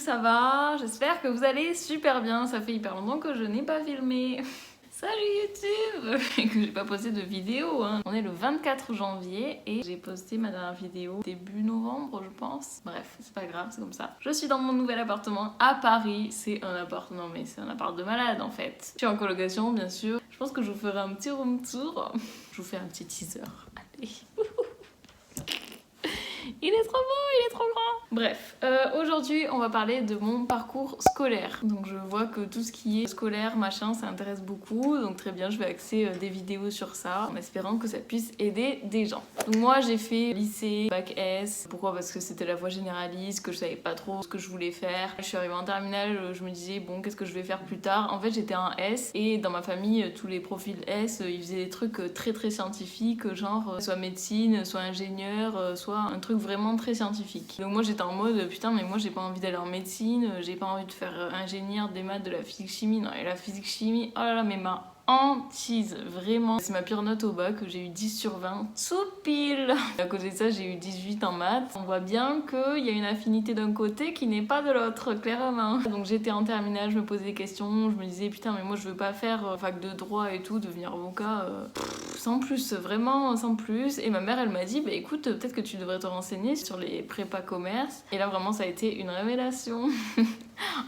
ça va? J'espère que vous allez super bien, ça fait hyper longtemps que je n'ai pas filmé. Salut YouTube! Et que j'ai pas posté de vidéo, hein. On est le 24 janvier et j'ai posté ma dernière vidéo début novembre, je pense. Bref, c'est pas grave, c'est comme ça. Je suis dans mon nouvel appartement à Paris. C'est un appartement, mais c'est un appart de malade en fait. Je suis en colocation, bien sûr. Je pense que je vous ferai un petit room tour. Je vous fais un petit teaser. Allez! Il est trop beau, il est trop grand. Bref, aujourd'hui on va parler de mon parcours scolaire. Donc je vois que tout ce qui est scolaire, machin, ça intéresse beaucoup. Donc très bien, je vais axer des vidéos sur ça, en espérant que ça puisse aider des gens. Donc moi j'ai fait lycée, bac S. Pourquoi? Parce que c'était la voie généraliste, que je savais pas trop ce que je voulais faire. Je suis arrivée en terminale, je me disais bon, qu'est-ce que je vais faire plus tard? En fait j'étais un S et dans ma famille, tous les profils S, ils faisaient des trucs très très scientifiques, genre soit médecine, soit ingénieur, soit un truc vraiment très scientifique. Donc moi j'étais en mode putain mais moi j'ai pas envie d'aller en médecine, j'ai pas envie de faire ingénieur, des maths, de la physique chimie. Non, et la physique chimie, oh là là, mais ma hantise, vraiment. C'est ma pire note au bac, j'ai eu 10 sur 20, tout pile. À cause de ça, j'ai eu 18 en maths. On voit bien qu'il y a une affinité d'un côté qui n'est pas de l'autre, clairement. Donc j'étais en terminale, je me posais des questions, je me disais putain mais moi je veux pas faire fac de droit et tout, devenir avocat, sans plus, vraiment sans plus. Et ma mère elle m'a dit bah écoute, peut-être que tu devrais te renseigner sur les prépas commerce. Et là vraiment ça a été une révélation.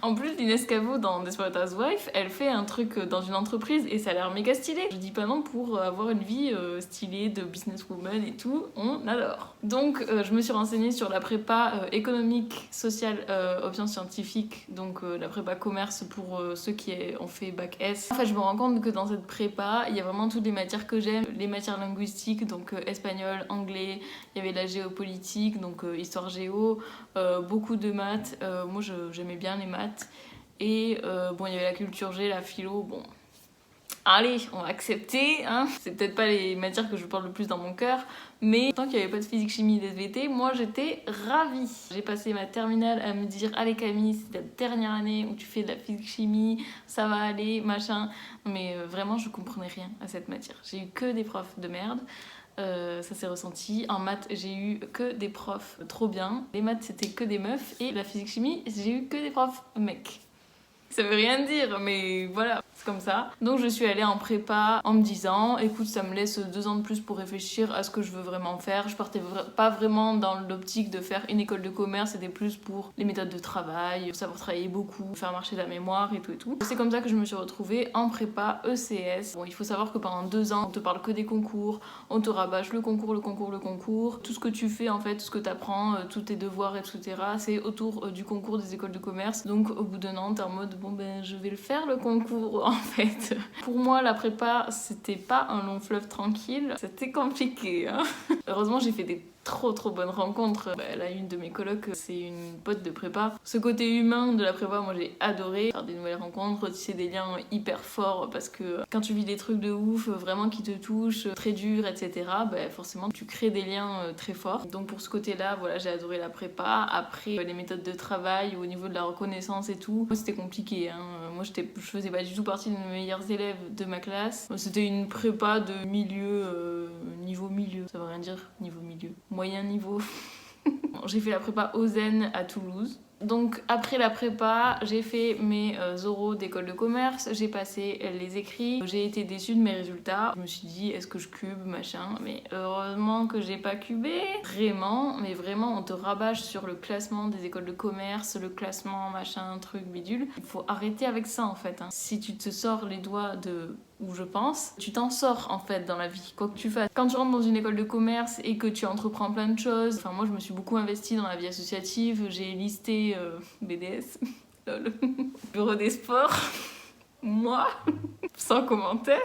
En plus, l'Inès Cabot dans Desperate Housewives, elle fait un truc dans une entreprise et ça a l'air méga stylé. Je dis pas non pour avoir une vie stylée de businesswoman et tout, on adore. Donc je me suis renseignée sur la prépa économique, sociale, option scientifique, donc la prépa commerce pour ceux qui ont fait bac S. En fait, je me rends compte que dans cette prépa, il y a vraiment toutes les matières que j'aime, les matières linguistiques, donc espagnol, anglais, il y avait la géopolitique, donc histoire géo, beaucoup de maths. Moi j'aimais bien les maths. Et bon, il y avait la culture G, la philo, bon. Allez, on va accepter, hein. C'est peut-être pas les matières que je porte le plus dans mon cœur, mais tant qu'il n'y avait pas de physique, chimie, SVT, moi j'étais ravie. J'ai passé ma terminale à me dire allez Camille, c'est ta dernière année où tu fais de la physique, chimie, ça va aller, machin. Mais vraiment, je comprenais rien à cette matière. J'ai eu que des profs de merde. Ça s'est ressenti. En maths, j'ai eu que des profs trop bien. Les maths, c'était que des meufs. Et la physique chimie, j'ai eu que des profs mecs. Ça veut rien dire, mais voilà, c'est comme ça. Donc je suis allée en prépa en me disant, écoute, ça me laisse 2 ans de plus pour réfléchir à ce que je veux vraiment faire. Je partais pas vraiment dans l'optique de faire une école de commerce, c'était plus pour les méthodes de travail, savoir travailler beaucoup, faire marcher la mémoire et tout et tout. C'est comme ça que je me suis retrouvée en prépa ECS. Bon, il faut savoir que pendant 2 ans, on te parle que des concours, on te rabâche le concours, le concours, le concours. Tout ce que tu fais en fait, tout ce que tu apprends, tous tes devoirs, etc., c'est autour du concours des écoles de commerce. Donc au bout d'un an, t'es en mode bon ben je vais le faire le concours en fait. Pour moi la prépa c'était pas un long fleuve tranquille, c'était compliqué hein. Heureusement j'ai fait des trop bonnes rencontres. Là une de mes colocs c'est une pote de prépa. Ce côté humain de la prépa moi j'ai adoré. Faire des nouvelles rencontres, tisser des liens hyper forts parce que quand tu vis des trucs de ouf vraiment qui te touchent, très durs etc. Forcément tu crées des liens très forts. Donc pour ce côté là voilà j'ai adoré la prépa. Après les méthodes de travail au niveau de la reconnaissance et tout c'était compliqué hein. Moi je faisais pas du tout partie des meilleurs élèves de ma classe. C'était une prépa de milieu, niveau milieu, ça veut rien dire niveau milieu, moyen niveau. J'ai fait la prépa Ozen à Toulouse. Donc après la prépa, j'ai fait mes oraux d'école de commerce, j'ai passé les écrits, j'ai été déçue de mes résultats. Je me suis dit est-ce que je cube, machin, mais heureusement que j'ai pas cubé. Vraiment, mais vraiment on te rabâche sur le classement des écoles de commerce, le classement machin, truc, bidule. Il faut arrêter avec ça en fait hein. Si tu te sors les doigts de où je pense, tu t'en sors en fait dans la vie, quoi que tu fasses. Quand tu rentres dans une école de commerce et que tu entreprends plein de choses, enfin moi je me suis beaucoup investie dans la vie associative, j'ai listé BDS, lol, bureau des sports, moi, sans commentaire.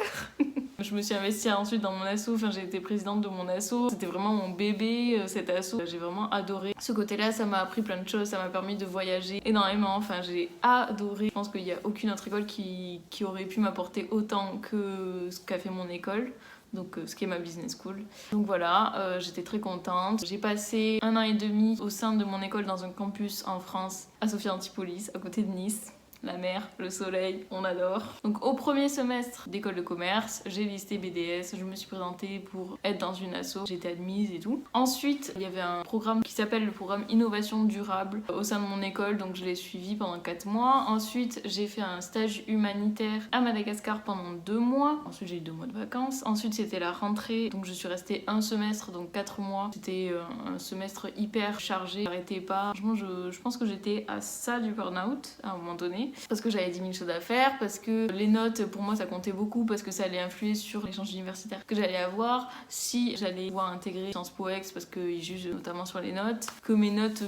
Je me suis investie ensuite dans mon asso, enfin j'ai été présidente de mon asso, c'était vraiment mon bébé cet asso, j'ai vraiment adoré. Ce côté-là ça m'a appris plein de choses, ça m'a permis de voyager énormément, enfin j'ai adoré. Je pense qu'il n'y a aucune autre école qui aurait pu m'apporter autant que ce qu'a fait mon école. Donc ce qui est ma business school. Donc voilà, j'étais très contente. J'ai passé 1 an et demi au sein de mon école dans un campus en France, à Sophia Antipolis, à côté de Nice. La mer, le soleil, on adore. Donc au premier semestre d'école de commerce, j'ai listé BDS, je me suis présentée pour être dans une asso, j'étais admise et tout. Ensuite, il y avait un programme qui s'appelle le programme Innovation Durable au sein de mon école, donc je l'ai suivi pendant 4 mois. Ensuite, j'ai fait un stage humanitaire à Madagascar pendant 2 mois. Ensuite, j'ai eu 2 mois de vacances. Ensuite, c'était la rentrée, donc je suis restée un semestre, donc 4 mois. C'était un semestre hyper chargé, j'arrêtais pas. Franchement, je pense que j'étais à ça du burn-out à un moment donné. Parce que j'avais 10 000 choses à faire, parce que les notes pour moi ça comptait beaucoup, parce que ça allait influer sur l'échange universitaire que j'allais avoir, si j'allais pouvoir intégrer Sciences Po Ex, parce qu'ils jugent notamment sur les notes, que mes notes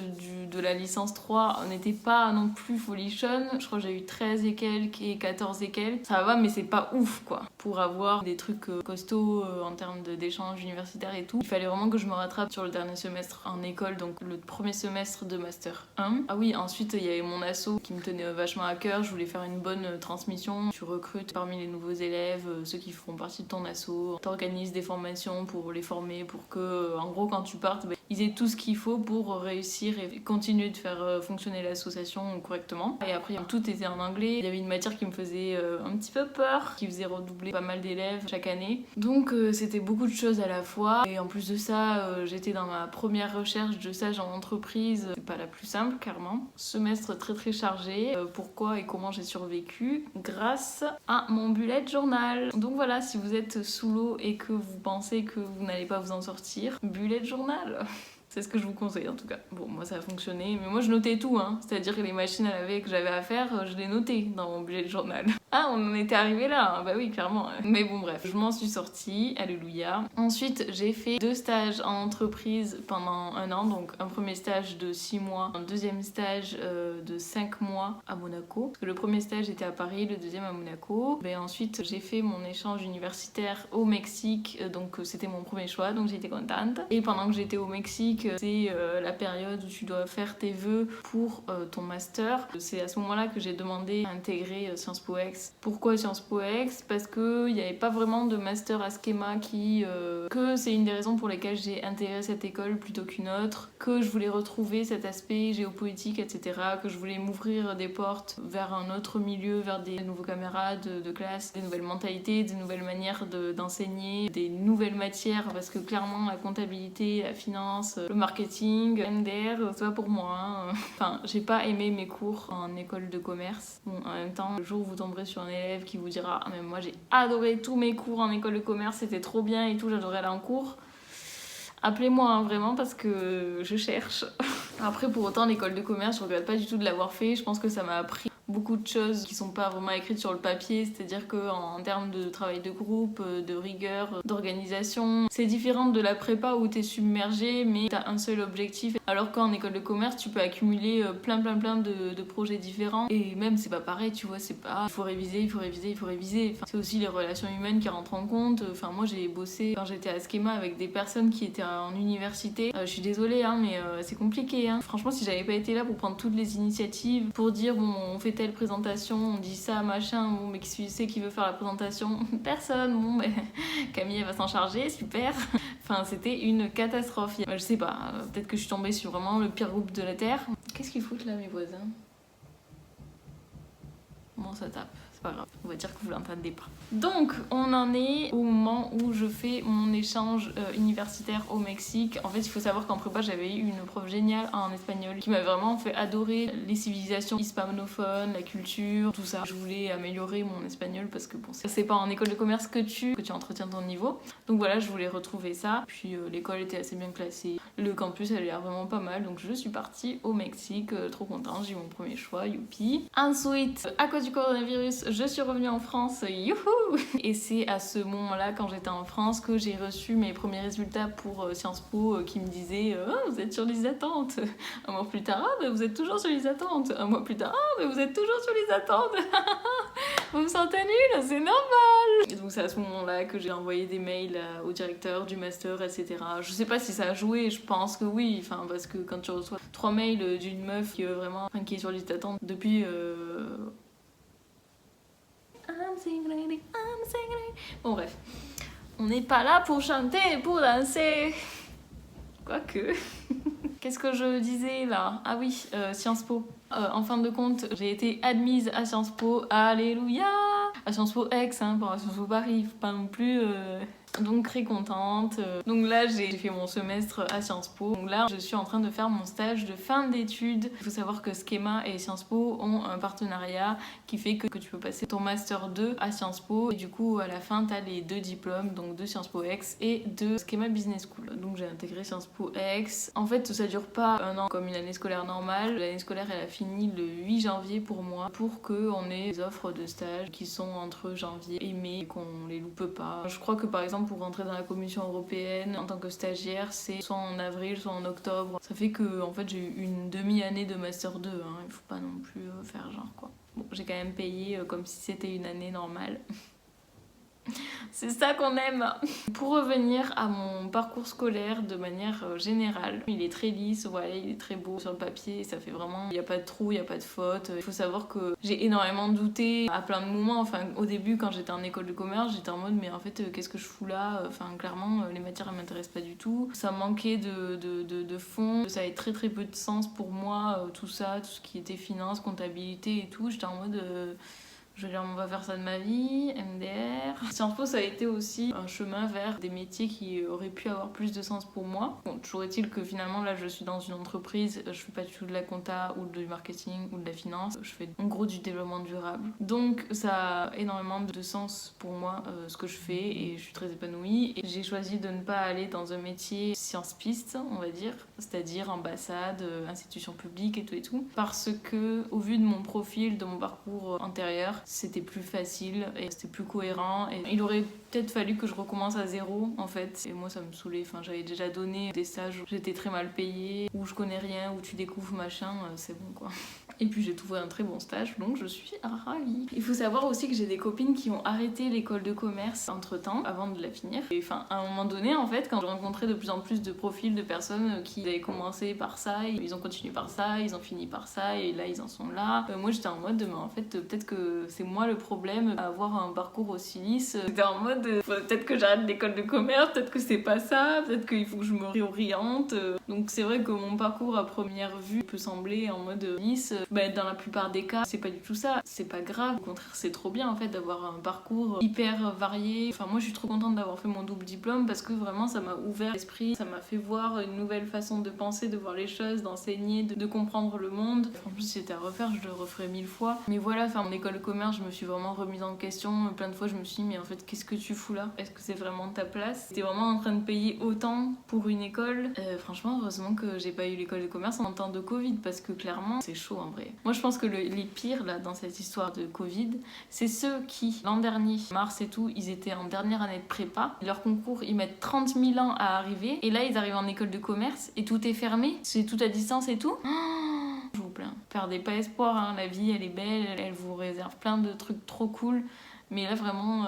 de la licence 3 n'étaient pas non plus folichonnes. Je crois que j'ai eu 13 et quelques et 14 et quelques. Ça va, mais c'est pas ouf quoi. Pour avoir des trucs costauds en termes d'échange universitaire et tout, il fallait vraiment que je me rattrape sur le dernier semestre en école, donc le premier semestre de Master 1. Ah oui, ensuite il y avait mon asso qui me tenait vachement à cœur, je voulais faire une bonne transmission. Tu recrutes parmi les nouveaux élèves, ceux qui feront partie de ton asso, t'organises des formations pour les former, pour que, en gros, quand tu partes, ils aient tout ce qu'il faut pour réussir et continuer de faire fonctionner l'association correctement. Et après, tout était en anglais. Il y avait une matière qui me faisait un petit peu peur, qui faisait redoubler pas mal d'élèves chaque année. Donc c'était beaucoup de choses à la fois. Et en plus de ça, j'étais dans ma première recherche de stage en entreprise. C'est pas la plus simple, clairement. Semestre très très chargé. Pourquoi et comment j'ai survécu? Grâce à mon bullet journal. Donc voilà, si vous êtes sous l'eau et que vous pensez que vous n'allez pas vous en sortir, bullet journal. C'est ce que je vous conseille en tout cas. Bon, moi ça a fonctionné, mais moi je notais tout, hein. C'est-à-dire que les machines à laver que j'avais à faire, je les notais dans mon bullet journal. Ah, on en était arrivé là, hein. Bah oui, clairement. Mais bon, bref, je m'en suis sortie, alléluia. Ensuite, j'ai fait 2 stages en entreprise pendant 1 an, donc un premier stage de 6 mois, un deuxième stage de 5 mois à Monaco. Parce que le premier stage était à Paris, le deuxième à Monaco. Et ensuite, j'ai fait mon échange universitaire au Mexique, donc c'était mon premier choix, donc j'étais contente. Et pendant que j'étais au Mexique, c'est la période où tu dois faire tes vœux pour ton master. C'est à ce moment-là que j'ai demandé à intégrer Sciences Po Ex. Pourquoi Sciences Po Ex? Parce qu'il n'y avait pas vraiment de master à schéma que c'est une des raisons pour lesquelles j'ai intégré cette école plutôt qu'une autre, que je voulais retrouver cet aspect géopolitique, etc., que je voulais m'ouvrir des portes vers un autre milieu, vers des nouveaux camarades de classe, des nouvelles mentalités, des nouvelles manières d'enseigner, des nouvelles matières, parce que clairement la comptabilité, la finance, le marketing, MDR, c'est pas pour moi, hein. Enfin, j'ai pas aimé mes cours en école de commerce. Bon, en même temps, le jour où vous tomberez sur un élève qui vous dira « Ah mais moi j'ai adoré tous mes cours en école de commerce, c'était trop bien et tout, j'adorais aller en cours », appelez-moi hein, vraiment parce que je cherche. Après, pour autant, l'école de commerce, je regrette pas du tout de l'avoir fait. Je pense que ça m'a appris beaucoup de choses qui sont pas vraiment écrites sur le papier, c'est-à-dire qu'en termes de travail de groupe, de rigueur, d'organisation, c'est différent de la prépa où t'es submergé mais t'as un seul objectif, alors qu'en école de commerce tu peux accumuler plein de projets différents et même c'est pas pareil, tu vois, c'est pas il faut réviser, enfin, c'est aussi les relations humaines qui rentrent en compte. Enfin, moi j'ai bossé quand j'étais à Schema avec des personnes qui étaient en université, je suis désolée hein, mais c'est compliqué hein. Franchement, si j'avais pas été là pour prendre toutes les initiatives, pour dire bon on fait telle présentation, on dit ça, machin, bon mais qui c'est qui veut faire la présentation? Personne, bon mais Camille elle va s'en charger, super. Enfin c'était une catastrophe. Je sais pas, peut-être que je suis tombée sur vraiment le pire groupe de la Terre. Qu'est-ce qu'ils foutent là mes voisins? Bon ça tape. Pas grave, on va dire que vous l'entendez pas. Donc, on en est au moment où je fais mon échange universitaire au Mexique. En fait, il faut savoir qu'en prépa, j'avais eu une prof géniale en espagnol qui m'a vraiment fait adorer les civilisations hispanophones, la culture, tout ça. Je voulais améliorer mon espagnol parce que bon, c'est pas en école de commerce que tu entretiens ton niveau. Donc voilà, je voulais retrouver ça. Puis l'école était assez bien classée. Le campus, elle a l'air vraiment pas mal. Donc je suis partie au Mexique, trop contente. J'ai eu mon premier choix, youpi. Ensuite, à cause du coronavirus, je suis revenue en France, youhou! Et c'est à ce moment-là, quand j'étais en France, que j'ai reçu mes premiers résultats pour Sciences Po qui me disaient oh, vous êtes sur liste d'attente. Un mois plus tard, ah, mais vous êtes toujours sur liste d'attente. Un mois plus tard, ah, mais vous êtes toujours sur liste d'attente. Vous me sentez nulle, c'est normal. Et donc c'est à ce moment-là que j'ai envoyé des mails au directeur du master, etc. Je sais pas si ça a joué, je pense que oui, enfin, parce que quand tu reçois 3 mails d'une meuf qui qui est sur liste d'attente depuis... Bon bref, on n'est pas là pour chanter et pour danser. Quoique. Qu'est-ce que je disais là? Ah oui, Sciences Po. En fin de compte, j'ai été admise à Sciences Po. Alléluia! À Sciences Po Aix, hein, pas à Sciences Po Paris. Pas non plus... Donc très contente. Donc là j'ai fait mon semestre à Sciences Po. Donc là je suis en train de faire mon stage de fin d'études. Il faut savoir que Schema et Sciences Po ont un partenariat qui fait que tu peux passer ton master 2 à Sciences Po. Et du coup à la fin t'as les 2 diplômes, donc de Sciences Po Aix et de Schema Business School. Donc j'ai intégré Sciences Po Aix. En fait ça dure pas un an comme une année scolaire normale. L'année scolaire elle a fini le 8 janvier pour moi pour qu'on ait des offres de stage qui sont entre janvier et mai et qu'on les loupe pas. Je crois que par exemple pour rentrer dans la Commission européenne en tant que stagiaire, c'est soit en avril, soit en octobre. Ça fait que en fait j'ai eu une demi-année de master 2, hein. Il faut pas non plus faire genre quoi. Bon, j'ai quand même payé comme si c'était une année normale. C'est ça qu'on aime. Pour revenir à mon parcours scolaire de manière générale, il est très lisse, ouais, il est très beau sur le papier, ça fait vraiment, il n'y a pas de trou, il n'y a pas de faute. Il faut savoir que j'ai énormément douté à plein de moments. Enfin, au début, quand j'étais en école de commerce, j'étais en mode, mais en fait, qu'est-ce que je fous là? Enfin, clairement, les matières, elles m'intéressent pas du tout. Ça manquait de fond, ça avait très très peu de sens pour moi, tout ça, tout ce qui était finance, comptabilité et tout. J'étais en mode... je veux dire, on va faire ça de ma vie, MDR. Sciences Po, ça a été aussi un chemin vers des métiers qui auraient pu avoir plus de sens pour moi. Bon, toujours est-il que finalement, là, je suis dans une entreprise, je fais pas du tout de la compta ou du marketing ou de la finance, je fais en gros du développement durable. Donc, ça a énormément de sens pour moi, ce que je fais, et je suis très épanouie. Et j'ai choisi de ne pas aller dans un métier science-piste, on va dire, c'est-à-dire ambassade, institution publique et tout, parce que, au vu de mon profil, de mon parcours antérieur, c'était plus facile et c'était plus cohérent et il aurait peut-être fallu que je recommence à zéro en fait et moi ça me saoulait. Enfin, j'avais déjà donné des stages où j'étais très mal payée, où je connais rien, où tu découvres machin, c'est bon quoi. Et puis j'ai trouvé un très bon stage, donc je suis ravie. Il faut savoir aussi que j'ai des copines qui ont arrêté l'école de commerce entre temps, avant de la finir. Et enfin, à un moment donné, en fait, quand je rencontrais de plus en plus de profils de personnes qui avaient commencé par ça, ils ont continué par ça, ils ont fini par ça, et là ils en sont là. Moi j'étais en mode, mais en fait, peut-être que c'est moi le problème à avoir un parcours aussi lisse. J'étais en mode, peut-être que j'arrête l'école de commerce, peut-être que c'est pas ça, peut-être qu'il faut que je me réoriente. Donc c'est vrai que mon parcours à première vue peut sembler en mode lisse. Dans la plupart des cas, c'est pas du tout ça. C'est pas grave. Au contraire, c'est trop bien en fait d'avoir un parcours hyper varié. Enfin, moi je suis trop contente d'avoir fait mon double diplôme parce que vraiment ça m'a ouvert l'esprit, ça m'a fait voir une nouvelle façon de penser, de voir les choses, d'enseigner, de comprendre le monde. En plus, si c'était à refaire, je le referais 1000 fois. Mais voilà, enfin, en école de commerce, je me suis vraiment remise en question. Plein de fois, je me suis dit, mais en fait, qu'est-ce que tu fous là? Est-ce que c'est vraiment ta place? T'es vraiment en train de payer autant pour une école? Franchement, heureusement que j'ai pas eu l'école de commerce en temps de Covid parce que clairement, c'est chaud en vrai. Moi, je pense que les pires là dans cette histoire de Covid, c'est ceux qui, l'an dernier, mars et tout, ils étaient en dernière année de prépa. Leur concours, ils mettent 30 000 ans à arriver. Et là, ils arrivent en école de commerce et tout est fermé. C'est tout à distance et tout. Je vous plains. Perdez pas espoir, hein. La vie, elle est belle. Elle vous réserve plein de trucs trop cool. Mais là, vraiment,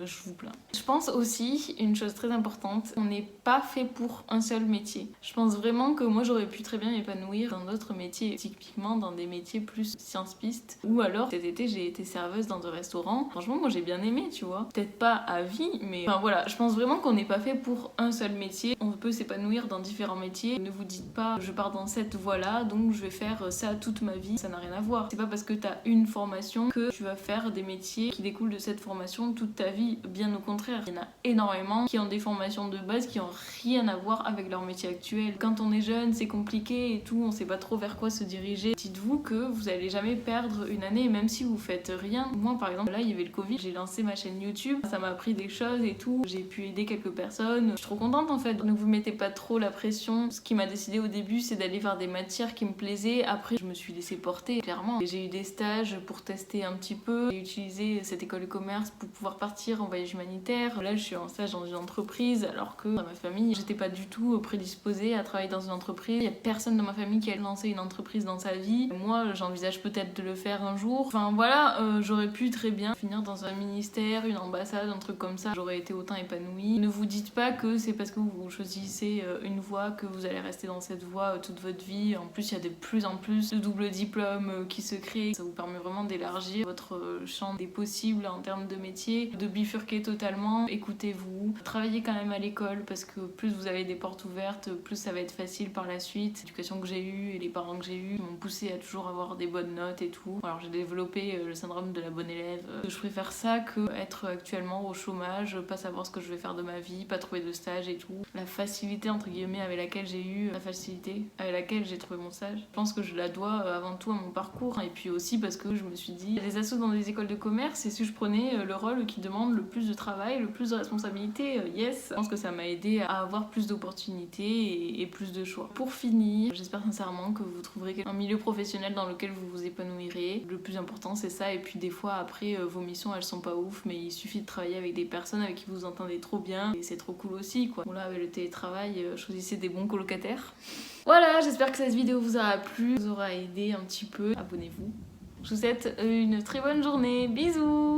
je vous plains. Je pense aussi, une chose très importante, on n'est pas fait pour un seul métier. Je pense vraiment que moi, j'aurais pu très bien m'épanouir dans d'autres métiers, typiquement dans des métiers plus science-pistes. Ou alors, cet été, j'ai été serveuse dans un restaurant. Franchement, moi, j'ai bien aimé, tu vois. Peut-être pas à vie, mais... Enfin, voilà, je pense vraiment qu'on n'est pas fait pour un seul métier. On peut s'épanouir dans différents métiers. Ne vous dites pas, je pars dans cette voie-là, donc je vais faire ça toute ma vie. Ça n'a rien à voir. C'est pas parce que t'as une formation que tu vas faire des métiers qui découlent de cette formation toute ta vie, bien au contraire. Il y en a énormément qui ont des formations de base qui ont rien à voir avec leur métier actuel. Quand on est jeune, c'est compliqué et tout, on sait pas trop vers quoi se diriger. Dites-vous que vous allez jamais perdre une année, même si vous faites rien. Moi par exemple, là il y avait le Covid, j'ai lancé ma chaîne YouTube, ça m'a appris des choses et tout, j'ai pu aider quelques personnes. Je suis trop contente en fait. Ne vous mettez pas trop la pression. Ce qui m'a décidé au début, c'est d'aller vers des matières qui me plaisaient. Après, je me suis laissée porter, clairement. J'ai eu des stages pour tester un petit peu. J'ai utilisé cette école de commerce pour pouvoir partir en voyage humanitaire. Là, je suis en stage dans une entreprise, alors que dans ma famille, j'étais pas du tout prédisposée à travailler dans une entreprise. Il y a personne dans ma famille qui a lancé une entreprise dans sa vie. Moi, j'envisage peut-être de le faire un jour. Enfin voilà, j'aurais pu très bien finir dans un ministère, une ambassade, un truc comme ça. J'aurais été autant épanouie. Ne vous dites pas que c'est parce que vous choisissez une voie que vous allez rester dans cette voie toute votre vie. En plus, il y a de plus en plus de doubles diplômes qui se créent. Ça vous permet vraiment d'élargir votre champ des possibles en termes de métier, de bifurquer totalement. Écoutez-vous, travaillez quand même à l'école parce que plus vous avez des portes ouvertes, plus ça va être facile par la suite. L'éducation que j'ai eue et les parents que j'ai eus m'ont poussé à toujours avoir des bonnes notes et tout. Alors j'ai développé le syndrome de la bonne élève. Je préfère ça que être actuellement au chômage, pas savoir ce que je vais faire de ma vie, pas trouver de stage et tout. La facilité entre guillemets avec laquelle j'ai eu, la facilité avec laquelle j'ai trouvé mon stage, je pense que je la dois avant tout à mon parcours et puis aussi parce que je me suis dit, les assos dans des écoles de commerce, et si je prenais le rôle qui demande le plus de travail, le plus de responsabilité, yes, je pense que ça m'a aidé à avoir plus d'opportunités et plus de choix. Pour finir, j'espère sincèrement que vous trouverez un milieu professionnel dans lequel vous vous épanouirez. Le plus important c'est ça, et puis des fois après vos missions elles sont pas ouf, mais il suffit de travailler avec des personnes avec qui vous entendez trop bien et c'est trop cool aussi quoi. Bon là avec le télétravail, choisissez des bons colocataires. Voilà, j'espère que cette vidéo vous aura plu, vous aura aidé un petit peu. Abonnez-vous. Je vous souhaite une très bonne journée. Bisous!